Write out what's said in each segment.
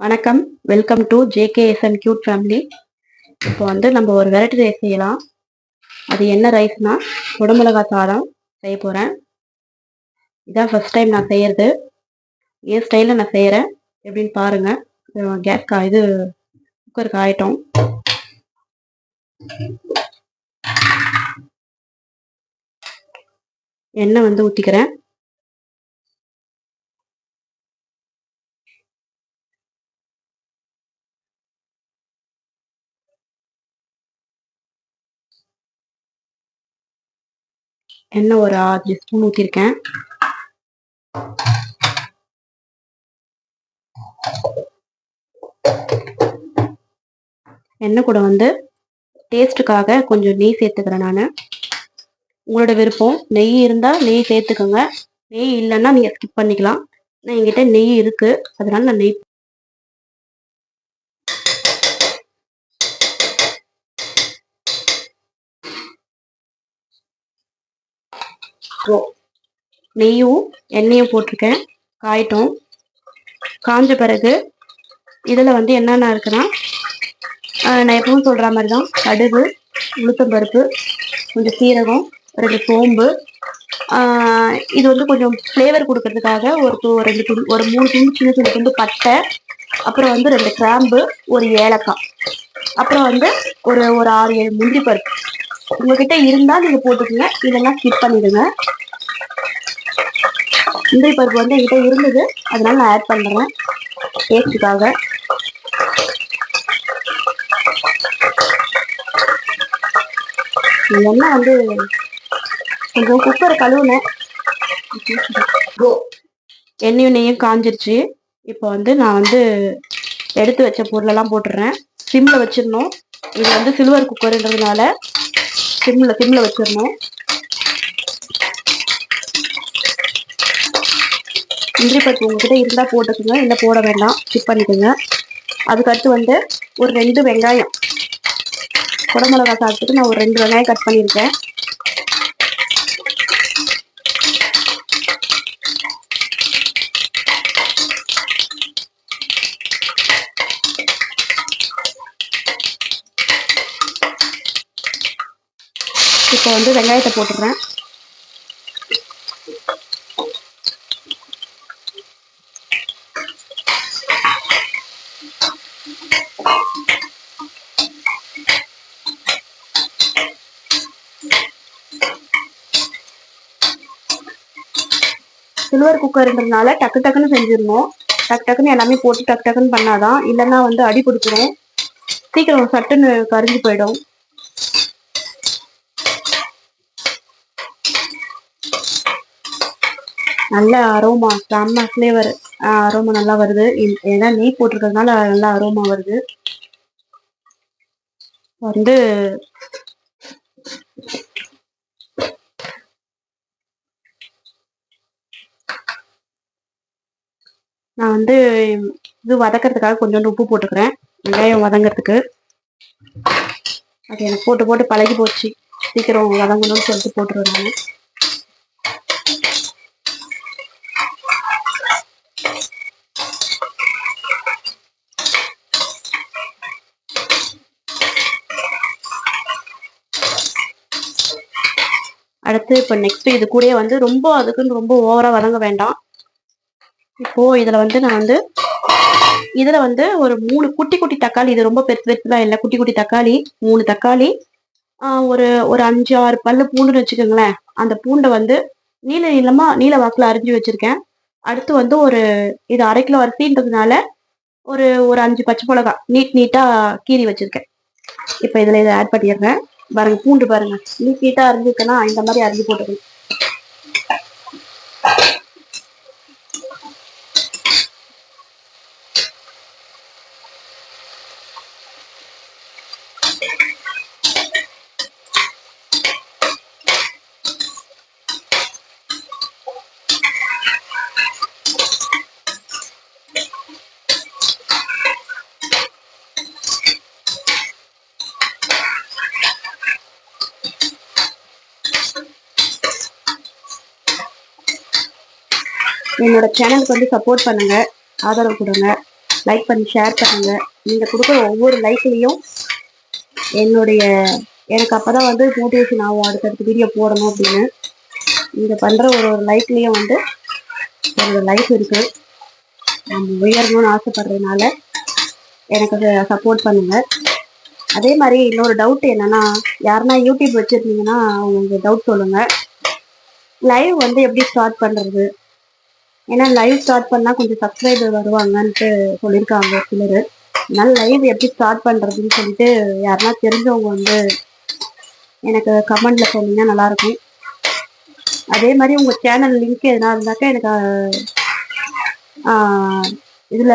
வணக்கம். Welcome to JKSN cute family. இப்போ வந்து நம்ம ஒரு வெரைட்டி ரைஸ் செய்யலாம். அது என்ன ரைஸ்னா குடமிளகா சாதம் செய்ய போகிறேன். இதான் ஃபர்ஸ்ட் டைம் நான் செய்கிறது. என் ஸ்டைலில் நான் செய்கிறேன். எப்படின்னு பாருங்கள். இது குக்கர் காயட்டும். எண்ணெய் வந்து ஊற்றிக்கிறேன். எண்ணெய் ஒரு 6 ஸ்பூன் ஊற்றிருக்கேன். எண்ணெய் கூட வந்து டேஸ்ட்டுக்காக கொஞ்சம் நெய் சேர்த்துக்கிறேன். நான் உங்களோட விருப்பம், நெய் இருந்தால் நெய் சேர்த்துக்கோங்க. நெய் இல்லைன்னா நீங்கள் ஸ்கிப் பண்ணிக்கலாம். நான் என்கிட்ட நெய் இருக்கு, அதனால நான் நெய் நெய்யும் எண்ணெயும் போட்டிருக்கேன். காயட்டும். காஞ்ச பிறகு இதில் வந்து என்னென்ன இருக்குன்னா, நான் எப்பவும் சொல்கிற மாதிரி தான் கடுகு, உளுத்தம்பருப்பு, கொஞ்சம் சீரகம், 2 சோம்பு, இது வந்து கொஞ்சம் ஃப்ளேவர் கொடுக்கறதுக்காக ஒரு 3 துண்டு சின்ன சின்ன துண்டு பட்டை, அப்புறம் வந்து 2 கிராம்பு, ஒரு ஏலக்காய், அப்புறம் வந்து ஒரு 6-7 முந்திரி பருப்பு. உங்ககிட்ட இருந்தால் நீங்கள் போட்டுக்கோங்க, இல்லைன்னா ஸ்கிப் பண்ணிடுங்க. முந்திரி பருப்பு வந்து என்கிட்ட இருந்தது, அதனால நான் ஆட் பண்ணுறேன் டேஸ்ட்டுக்காக. எண்ணெய் வந்து கொஞ்சம் குக்கரை கழுவுனேன். எண்ணெயும் நெய்யும் காஞ்சிருச்சு. இப்போ வந்து நான் வந்து எடுத்து வச்ச பொருளெல்லாம் போட்டுடுறேன். சிம்மில் வச்சிடணும். இது வந்து சில்வர் குக்கருன்றதுனால சிம்மில் வச்சிடணும். முந்திரி பருப்பு உங்ககிட்ட இருந்தால் போட்டுக்கோங்க, இல்லை போட வேண்டாம், ஸ்கிப் பண்ணிக்கோங்க. அதுக்கடுத்து வந்து ஒரு 2 வெங்காயம், குடமிளகா சாப்பிட்டுட்டு நான் ஒரு 2 வெங்காயம் கட் பண்ணியிருக்கேன். இப்போ வந்து வெங்காயத்தை போட்டுடுறேன். சில்வர் குக்கர்ன்றதுனால டக்கு டக்குன்னு செஞ்சிடணும். டக்கு டக்குன்னு எல்லாமே போட்டு டக்கு டக்குன்னு பண்ணாதான், இல்லைன்னா வந்து அடி பிடிச்சிடும், சீக்கிரம் சட்டுன்னு கரிஞ்சு போயிடும். நல்ல அரோமா, செம்ம ஃப்ளேவர், அரோமா நல்லா வருது. ஏன்னா நெய் போட்டிருக்கிறதுனால நல்லா அரோமா வருது. வந்து நான் வந்து இது வதக்கிறதுக்காக கொஞ்சோண்டு உப்பு போட்டுக்கிறேன், வெங்காயம் வதங்கிறதுக்கு. அது எனக்கு போட்டு போட்டு பழகி போச்சு, சீக்கிரம் வதங்கணும்னு சொல்லிட்டு போட்டுருவேன் நான். அடுத்து இப்போ நெக்ஸ்ட் இது கூட வந்து ரொம்ப அதுக்குன்னு ரொம்ப ஓவரா வதங்க வேண்டாம். இப்போ இதுல வந்து நான் வந்து ஒரு 3 குட்டி குட்டி தக்காளி, இது ரொம்ப பெருசு பெருசுலாம் இல்லை, குட்டி குட்டி தக்காளி, 3 தக்காளி, ஒரு ஒரு 5-6 பல்லு பூண்டுன்னு வச்சுக்கோங்களேன். அந்த பூண்டை வந்து நீல வாக்குல அரிஞ்சு வச்சிருக்கேன். அடுத்து வந்து இது 1/2 கிலோ அரிசின்றதுனால ஒரு ஒரு 5 பச்சை மிளகா நீட்டா கீறி வச்சிருக்கேன். இப்போ இதை ஆட் பண்ணிடுறேன். பாருங்க, பூண்டு பாருங்க, நீட்டா அரிஞ்சிருக்கேன்னா இந்த மாதிரி அரிஞ்சு போட்டுக்கணும். என்னோட சேனலுக்கு வந்து சப்போர்ட் பண்ணுங்க, ஆதரவு கொடுங்க. லைக் பண்ணி ஷேர் பண்ணுங்க. நீங்கள் கொடுக்குற ஒவ்வொரு லைக்லேயும் எனக்கு அப்பதான் வந்து மோட்டிவேஷன் ஆகும் அடுத்தடுத்த வீடியோ போடணும் அப்படின்னு. நீங்கள் பண்ணுற ஒரு லைக்லேயும் வந்து என்னோட லைஃப் இருக்கு. நம்ம உயரணும்னு ஆசைப்படுறதுனால எனக்கு அதை சப்போர்ட் பண்ணுங்க. அதே மாதிரி இன்னொரு டவுட் என்னன்னா, யாருன்னா யூடியூப் வச்சிருந்தீங்கன்னா அவங்க டவுட் சொல்லுங்க. லைவ் வந்து எப்படி ஸ்டார்ட் பண்றது? ஏன்னா லைவ் ஸ்டார்ட் பண்ணா கொஞ்சம் சப்ஸ்கிரைபர் வருவாங்கன்ட்டு சொல்லியிருக்காங்க சிலர். அதனால லைவ் எப்படி ஸ்டார்ட் பண்றதுன்னு சொல்லிட்டு யாருன்னா தெரிஞ்சவங்க வந்து எனக்கு கமெண்ட்ல சொன்னீங்கன்னா நல்லா இருக்கும். அதே மாதிரி உங்க சேனல் லிங்க் எதனா இருந்தாக்கா எனக்கு இதுல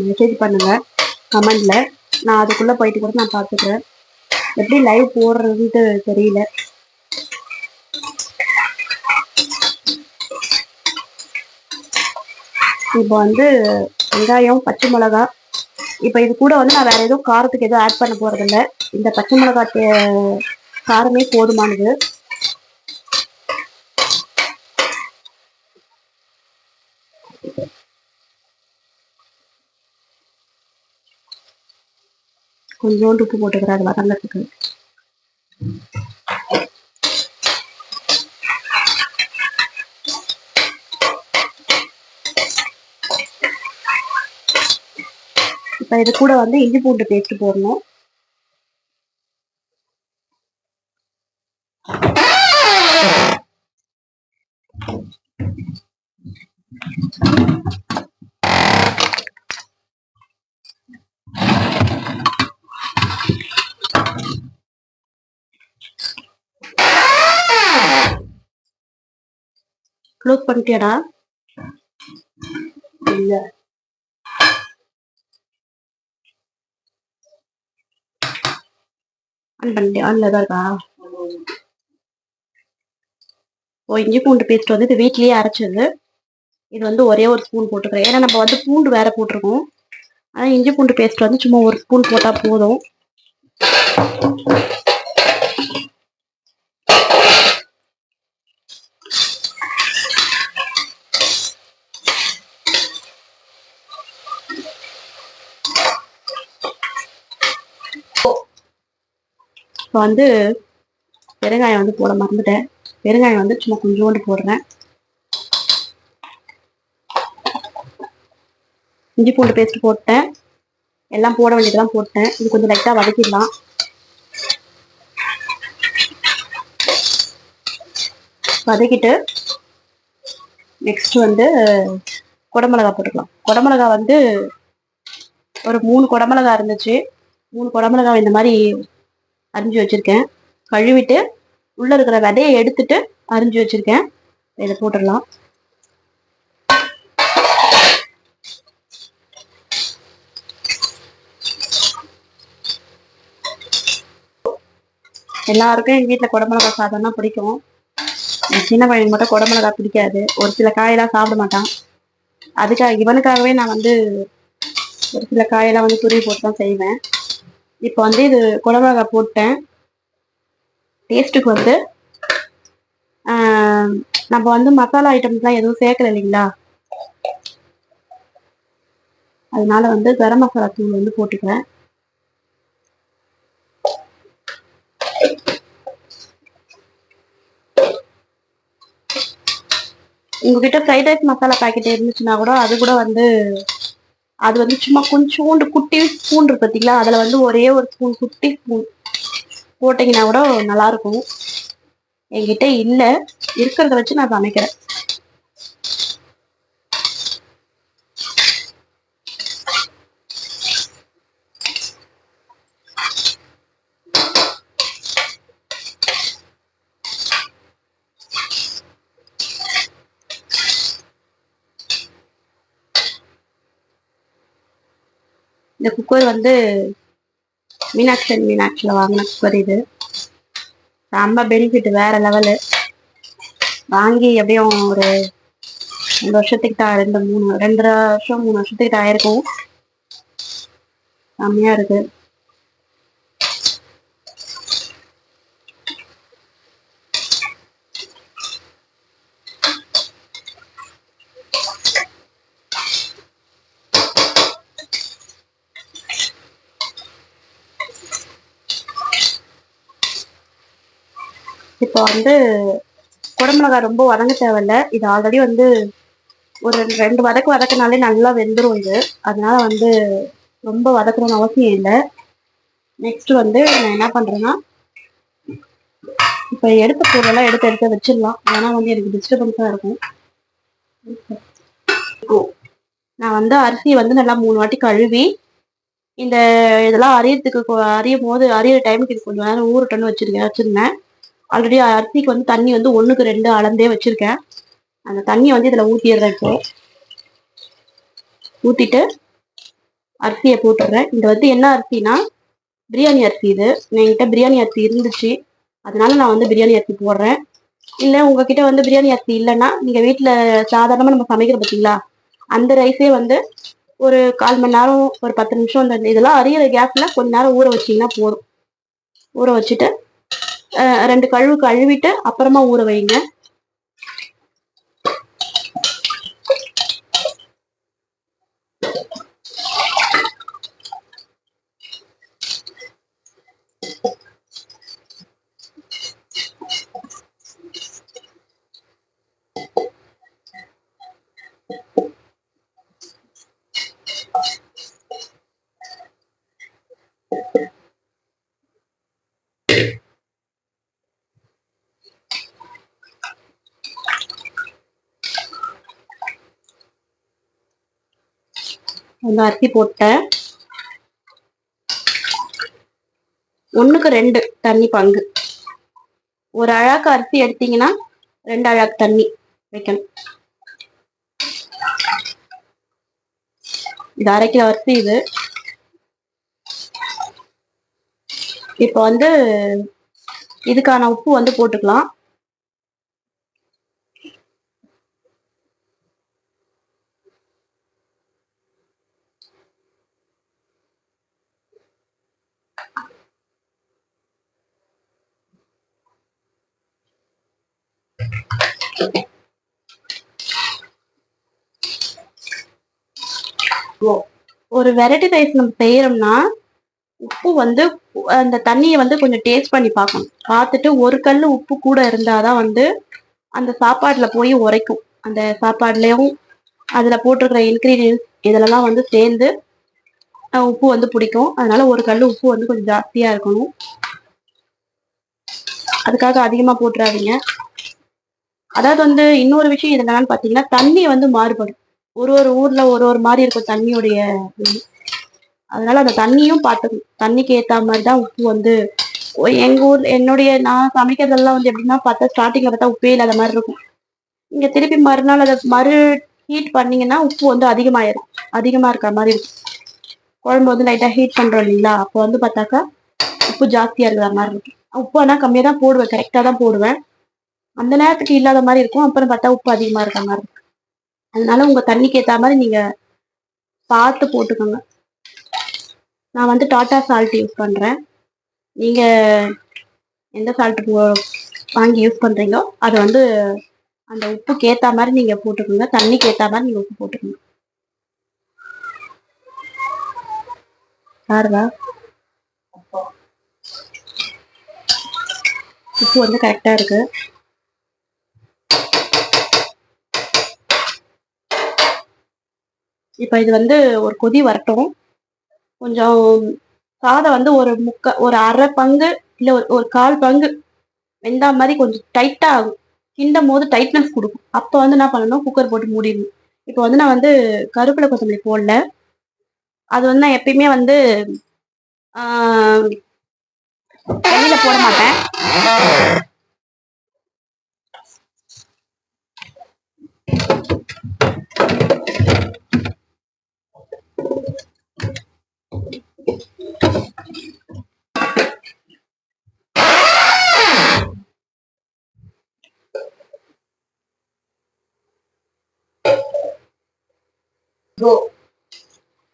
மெசேஜ் பண்ணுங்க கமெண்ட்ல. நான் அதுக்குள்ள போயிட்டு கூட நான் பார்த்துக்கிறேன். எப்படி லைவ் போடுறதுன்ட்டு தெரியல. இப்போ வந்து வெங்காயம், பச்சை மிளகா, இப்போ இது கூட வந்து நான் வேற எதுவும் காரத்துக்கு எதுவும் ஆட் பண்ண போறதில்ல. இந்த பச்சை மிளகா காரமே போதுமானது. கொஞ்சோண்டு உப்பு போட்டுக்கிறேன் அது வதங்கிறதுக்கு. இப்போ இது கூட வந்து இஞ்சி பூண்டு பேஸ்ட் போடணும். க்ளோஸ் பண்ணிட்டியாடா? இல்ல ஆன் பண்ணிட்டேன். ஆன்ல தான் இருக்கா? இஞ்சி பூண்டு பேஸ்ட் வந்து இது வீட்லயே அரைச்சது. இது வந்து ஒரே ஒரு ஸ்பூன் போட்டுக்கிறேன். ஏன்னா நம்ம வந்து பூண்டு வேற போட்டிருக்கோம். ஆனால் இஞ்சி பூண்டு பேஸ்ட் வந்து சும்மா ஒரு ஸ்பூன் போட்டால் போதும். இப்போ வந்து பெருங்காயம் வந்து போட மறந்துட்டேன். பெருங்காயம் வந்து சும்மா கொஞ்சோண்டு போடுறேன். இஞ்சி பூண்டு பேஸ்ட் போட்டேன். எல்லாம் போட வேண்டியதெல்லாம் போட்டேன். இது கொஞ்சம் லைட்டாக வதக்கிடலாம். வதக்கிட்டு நெக்ஸ்ட் வந்து குடமிளகா போட்டுக்கலாம். குடமிளகா வந்து ஒரு 3 குடமிளகா இருந்துச்சு. 3 குடமிளகா இந்த மாதிரி அரிஞ்சு வச்சிருக்கேன். கழுவிட்டு உள்ள இருக்கிற விதையை எடுத்துட்டு அரிஞ்சு வச்சிருக்கேன். இதை போட்டுடலாம். எல்லாருக்கும் எங்க வீட்டுல குடமிளகா சாதம்னா பிடிக்கும். சின்ன பையனுக்கு மட்டும் குடமிளகா பிடிக்காது. ஒரு சில காயெல்லாம் சாப்பிட மாட்டான். அதுக்காக இவனுக்காகவே நான் வந்து ஒரு சில காயெல்லாம் வந்து துருவி போட்டு தான் செய்வேன். இப்போ வந்து இது குடமிளகா போட்டேன். டேஸ்ட்டுக்கு வந்து நம்ம வந்து மசாலா ஐட்டம்ஸ்லாம் எதுவும் சேர்க்கல இல்லைங்களா, அதனால வந்து கரம் மசாலா தூள் வந்து போட்டுக்கிறேன். உங்ககிட்ட ஃப்ரைட் ரைஸ் மசாலா பாக்கெட் இருந்துச்சுன்னா கூட அது கூட வந்து அது வந்து சும்மா கொஞ்சோண்டு குட்டி ஸ்பூன் இருக்கு பார்த்தீங்களா, அதில் வந்து ஒரே ஒரு ஸ்பூன் குட்டி ஸ்பூன் போட்டிங்கன்னா கூட நல்லா இருக்கும். என்கிட்ட இல்லை, இருக்கிறத வச்சு நான் சமைக்கிறேன். இந்த குக்கர் வந்து மீனாட்சியில் வாங்கின குக்கர். இது ரொம்ப பெனிஃபிட், வேற லெவலு. வாங்கி எப்படியும் ஒரு 2 வருஷத்துக்கிட்ட 2.5 வருஷம் 3 வருஷத்துக்கிட்ட ஆயிருக்கும். செம்மையா இருக்கு. இப்போ வந்து குடமிளகாய் ரொம்ப வதங்க தேவையில்ல. இது ஆல்ரெடி வந்து ஒரு 2 வதக்குனாலே நல்லா வெந்துடும் இது. அதனால வந்து ரொம்ப வதக்கணும்னு அவசியம் இல்லை. நெக்ஸ்ட் வந்து நான் என்ன பண்றேன்னா, இப்போ எடுத்த பொருளெல்லாம் எடுத்து வச்சிடலாம். ஏன்னா வந்து எனக்கு டிஸ்டர்பன்ஸா இருக்கும். நான் வந்து அரிசியை வந்து நல்லா 3 வாட்டி கழுவி இந்த இதெல்லாம் அறியிற டைமுக்கு இது கொஞ்சம் நேரம் ஊறட்டன்னு வச்சிருந்தேன். ஆல்ரெடி அரிசிக்கு வந்து தண்ணி வந்து 1க்கு 2 அளந்தே வச்சிருக்கேன். அந்த தண்ணியை வந்து இதுல ஊத்திடுறேன். இப்போ ஊத்திட்டு அரிசியை போட்டுடுறேன். இது வந்து என்ன அரிசினா பிரியாணி அரிசி. இது என்கிட்ட பிரியாணி அரிசி இருந்துச்சு, அதனால நான் வந்து பிரியாணி அரிசி போடுறேன். இல்லை உங்ககிட்ட வந்து பிரியாணி அரிசி இல்லைன்னா நீங்க வீட்டுல சாதாரணமா நம்ம சமைக்கிற பார்த்தீங்களா, அந்த ரைஸே வந்து ஒரு 1/4 மணி நேரம் ஒரு 10 நிமிஷம் இந்த இதெல்லாம் அறியிற கேப்ல கொஞ்ச நேரம் ஊற வச்சீங்கன்னா போதும். ஊற வச்சுட்டு 2 கழுவிட்டு அப்புறமா ஊற வைங்க. அந்த அரிசி போட்டேன். 1க்கு 2 தண்ணி பங்கு. ஒரு அழாக்கு அரிசி எடுத்தீங்கன்னா 2 அழாக்கு தண்ணி வைக்கணும். இது 1/2 கிலோ அரிசி இது. இப்போ வந்து இதுக்கான உப்பு வந்து போட்டுக்கலாம். ஒரு வெரைட்டி ரைஸ் நம்ம செய்யறோம்னா உப்பு வந்து அந்த தண்ணியை வந்து கொஞ்சம் டேஸ்ட் பண்ணி பார்க்கணும். பார்த்துட்டு ஒரு கல் உப்பு கூட இருந்தாதான் வந்து அந்த சாப்பாடுல போய் உரைக்கும். அந்த சாப்பாடுலயும் அதுல போட்டிருக்கிற இன்கிரீடியன்ஸ் இதெல்லாம் வந்து சேர்ந்து உப்பு வந்து பிடிக்கும். அதனால ஒரு கல் உப்பு வந்து கொஞ்சம் ஜாஸ்தியா இருக்கணும். அதுக்காக அதிகமா போட்டுறாதீங்க. அதாவது வந்து இன்னொரு விஷயம் இது என்னன்னு பாத்தீங்கன்னா, தண்ணி வந்து மாறுபடும். ஒரு ஊர்ல ஒரு மாதிரி இருக்கும் தண்ணியுடைய இது. அதனால அந்த தண்ணியும் பார்த்துக்கணும். தண்ணிக்கு ஏத்த மாதிரிதான் உப்பு வந்து எங்க ஊர் நான் சமைக்கிறதெல்லாம் வந்து எப்படின்னா பார்த்தா ஸ்டார்டிங்ல பார்த்தா உப்பே இல்லாத மாதிரி இருக்கும். இங்க திருப்பி மறுநாள் அதை ஹீட் பண்ணீங்கன்னா உப்பு வந்து அதிகமா இருக்க மாதிரி இருக்கும். குழம்பு வந்து லைட்டா ஹீட் பண்றோம் இல்லைங்களா, அப்போ வந்து பார்த்தாக்கா உப்பு ஜாஸ்தியா இருக்கிற மாதிரி இருக்கும். உப்பு ஆனா கம்மியா தான் போடுவேன், கரெக்டா தான் போடுவேன். அந்த நேரத்துக்கு இல்லாத மாதிரி இருக்கும், அப்புறம் பார்த்தா உப்பு அதிகமா இருக்க மாதிரி இருக்கும். அதனால உங்க தண்ணிக்கு ஏத்த மாதிரி நீங்க பார்த்து போட்டுக்கோங்க. நான் வந்து டாட்டா சால்ட் யூஸ் பண்றேன். நீங்க எந்த சால்ட் வாங்கி யூஸ் பண்றீங்களோ அதை வந்து அந்த உப்புக்கு ஏத்த மாதிரி நீங்க போட்டுக்கோங்க. தண்ணிக்கு ஏத்த மாதிரி நீங்க உப்பு போட்டுக்கோங்க. பாருங்க, உப்பு வந்து கரெக்டா இருக்கு. இப்ப இது வந்து ஒரு கொதி வரட்டும். கொஞ்சம் சாதம் வந்து ஒரு அரை பங்கு இல்ல ஒரு 1/4 பங்கு வெந்தா மாதிரி கொஞ்சம் டைட்டா ஆகும். கிண்டும் போது டைட்னஸ் கொடுக்கும். அப்ப வந்து என்ன பண்ணணும், குக்கர் போட்டு மூடிடணும். இப்போ வந்து நான் வந்து கருவேப்பிலை கொத்தமல்லி போடல. அது வந்து நான் எப்பயுமே வந்து வெளியில போட மாட்டேன்.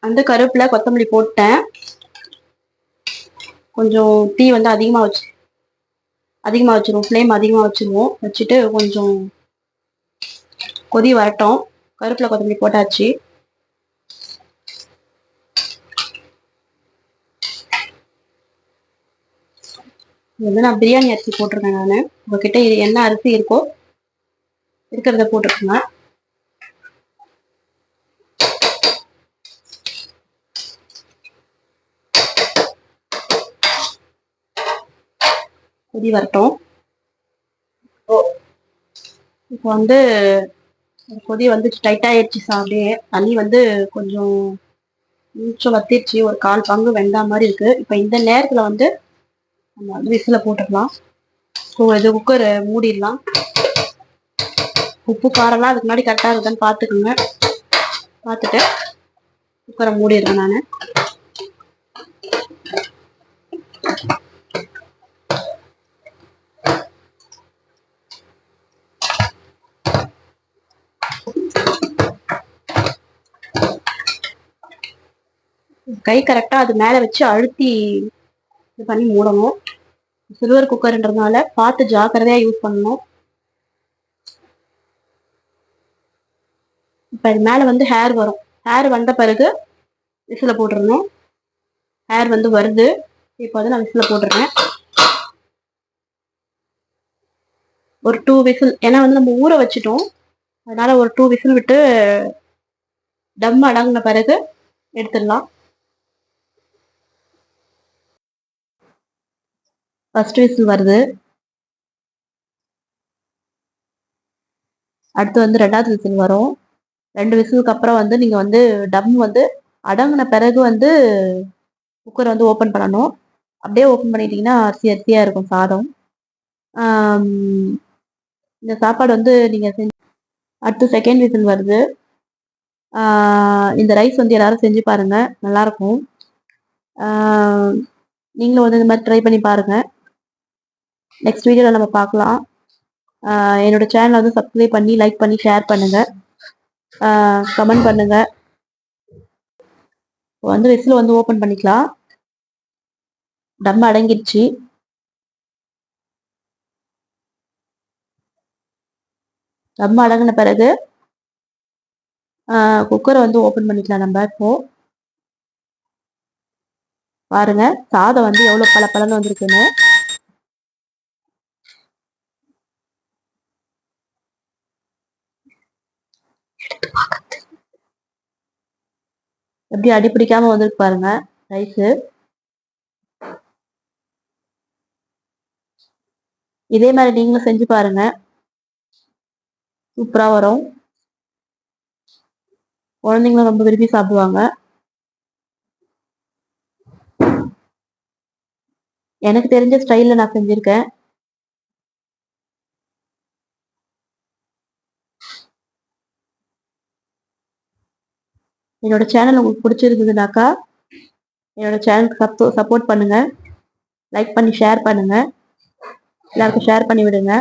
அந்த கருவேப்பிலை கொத்தமல்லி போட்டேன். கொஞ்சம் தீ வந்து அதிகமா வச்சிருவோம். ஃப்ளேம் அதிகமா வச்சிருவோம். வச்சுட்டு கொஞ்சம் கொதி வரட்டும். கருவேப்பிலை கொத்தமல்லி போட்டாச்சு. இது வந்து நான் பிரியாணி அரிசி போட்டிருக்கேன். நான் உங்ககிட்ட என்ன அரிசி இருக்கோ இருக்கிறத போட்டுருக்கேங்க. கொதி வரட்டும். இப்போ வந்து கொதி வந்து டைட் ஆயிடுச்சு. அப்படியே தண்ணி வந்து கொஞ்சம் வத்திடுச்சு. ஒரு 1/4 பங்கு வெந்தா மாதிரி இருக்கு. இப்போ இந்த நேரத்துல வந்து நம்ம வந்து விசில போட்டுடலாம். இது குக்கரை மூடிடலாம். உப்பு காரம்லாம் அதுக்கு முன்னாடி கரெக்டா இருக்குன்னு பாத்துக்கோங்க. பார்த்துட்டு குக்கரை மூடிடுறேன் நான். கை கரெக்டா அது மேல வச்சு அழுத்தி இது பண்ணி மூடணும். சில்வர் குக்கர்ன்றதுனால பார்த்து ஜாக்கிரதையா யூஸ் பண்ணணும். இப்ப இது மேல வந்து ஹேர் வரும். ஹேர் வந்த பிறகு விசில போட்டுடணும். ஹேர் வந்து வருது. இப்போ வந்து நான் விசில போட்டுறேன். ஒரு 2 விசில். ஏன்னா வந்து நம்ம ஊற வச்சுட்டோம், அதனால ஒரு 2 விசில் விட்டு டம் அடங்கின பிறகு எடுத்துடலாம். ஃபர்ஸ்ட் விசில் வருது. அடுத்து வந்து 2வது விசில் வரும். 2 விசிலுக்கு அப்புறம் வந்து நீங்க வந்து டம் வந்து அடங்கின பிறகு வந்து குக்கரை வந்து ஓப்பன் பண்ணணும். அப்படியே ஓப்பன் பண்ணிட்டீங்கன்னா அரிசியா இருக்கும் சாதம். இந்த சாப்பாடு வந்து நீங்க அடுத்து செகண்ட் விசில் வருது. இந்த ரைஸ் வந்து எல்லாரும் செஞ்சு பாருங்க, நல்லா இருக்கும். நீங்களும் வந்து இந்த மாதிரி ட்ரை பண்ணி பாருங்க. நெக்ஸ்ட் வீடியோல நம்ம பார்க்கலாம். என்னோட சேனலை வந்து சப்ஸ்கிரைப் பண்ணி லைக் பண்ணி ஷேர் பண்ணுங்க, கமெண்ட் பண்ணுங்க. வந்து விசில் வந்து ஓப்பன் பண்ணிக்கலாம். டம் அடங்கிடுச்சு. டம் அடங்கின பிறகு குக்கரை வந்து ஓப்பன் பண்ணிக்கலாம். நம்ம இப்போ பாருங்க சாதம் வந்து எவ்வளவு பளபளன்னு வந்திருக்குன்னு. எப்படி அடிப்பிடிக்காம வந்திருக்கு பாருங்க ரைஸ். இதே மாதிரி நீங்களும் செஞ்சு பாருங்க, சூப்பரா வரும். குழந்தைங்களும் ரொம்ப விரும்பி சாப்பிடுவாங்க. எனக்கு தெரிஞ்ச ஸ்டைல்ல நான் செஞ்சிருக்கேன். என்னோட சேனல் உங்களுக்கு பிடிச்சிருந்ததுனாக்கா என்னோட சேனலுக்கு சப்போர்ட் பண்ணுங்க, லைக் பண்ணி ஷேர் பண்ணுங்க, எல்லாருக்கும் ஷேர் பண்ணி விடுங்க.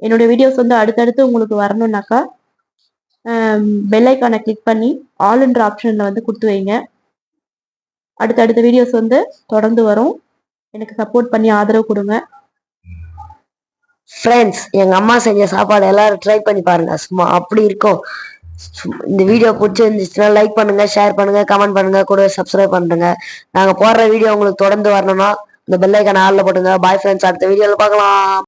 என்னோட வீடியோஸ் வந்து அடுத்தடுத்து உங்களுக்கு வரணும்னாக்கா பெல் ஐக்கானை கிளிக் பண்ணி ஆல்ன்ற ஆப்ஷன்ல வந்து கொடுத்து வைங்க. அடுத்தடுத்த வீடியோஸ் வந்து தொடர்ந்து வரும். எனக்கு சப்போர்ட் பண்ணி ஆதரவு கொடுங்க. ஃப்ரெண்ட்ஸ், எங்க அம்மா செஞ்ச சாப்பாடு எல்லாரும் ட்ரை பண்ணி பாருங்க, சும்மா அப்படி இருக்கும். இந்த வீடியோ பிடிச்சிருந்துச்சுன்னா லைக் பண்ணுங்க, ஷேர் பண்ணுங்க, கமெண்ட் பண்ணுங்க, கூட சப்ஸ்கிரைப் பண்ணுங்க. நாங்க போடுற வீடியோ உங்களுக்கு தொடர்ந்து வரணும்னா இந்த பெல் ஐக்கான ஆல்ல போட்டுங்க. பாய் ஃப்ரெண்ட்ஸ், அடுத்த வீடியோல பார்க்கலாம்.